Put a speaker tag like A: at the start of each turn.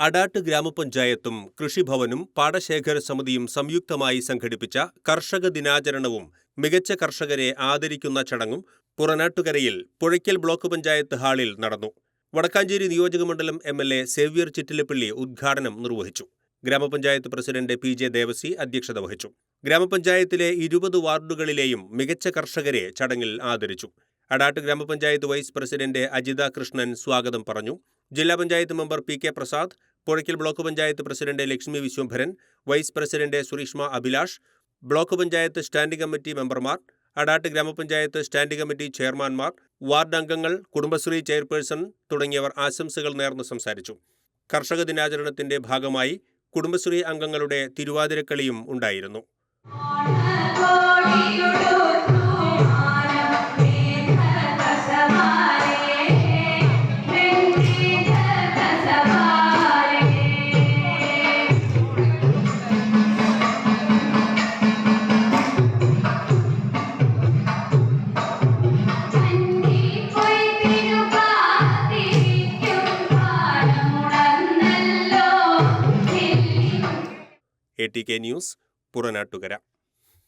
A: അടാട്ട് ഗ്രാമപഞ്ചായത്തും കൃഷിഭവനും പാടശേഖര സമിതിയും സംയുക്തമായി സംഘടിപ്പിച്ച കർഷക ദിനാചരണവും മികച്ച കർഷകരെ ആദരിക്കുന്ന ചടങ്ങും പുറനാട്ടുകരയിൽ പുഴയ്ക്കൽ ബ്ലോക്ക് പഞ്ചായത്ത് ഹാളിൽ നടന്നു. വടക്കാഞ്ചേരി നിയോജകമണ്ഡലം എം.എൽ.എ. സേവ്യർ ചിറ്റിലപ്പള്ളി ഉദ്ഘാടനം നിർവഹിച്ചു. ഗ്രാമപഞ്ചായത്ത് പ്രസിഡന്റ് പി.ജെ. ദേവസി അധ്യക്ഷത വഹിച്ചു. ഗ്രാമപഞ്ചായത്തിലെ 20 വാർഡുകളിലെയും മികച്ച കർഷകരെ ചടങ്ങിൽ ആദരിച്ചു. അടാട്ട് ഗ്രാമപഞ്ചായത്ത് വൈസ് പ്രസിഡന്റ് അജിത കൃഷ്ണൻ സ്വാഗതം പറഞ്ഞു. ജില്ലാ panchayat member P K. Prasad, Puzhakkal block panchayat president Lakshmi Vishwambharan, vice president Sureeshma Abhilash, block panchayat standing committee മെമ്പർമാർ, അടാട്ട് ഗ്രാമപഞ്ചായത്ത് സ്റ്റാൻഡിംഗ് കമ്മിറ്റി ചെയർമാൻമാർ, വാർഡ് അംഗങ്ങൾ, കുടുംബശ്രീ ചെയർപേഴ്സൺ തുടങ്ങിയവർ ആശംസകൾ നേർന്ന് സംസാരിച്ചു. കർഷക ദിനാചരണത്തിന്റെ ഭാഗമായി കുടുംബശ്രീ അംഗങ്ങളുടെ തിരുവാതിരക്കളിയും ഉണ്ടായിരുന്നു. ATK news, Puranattukara.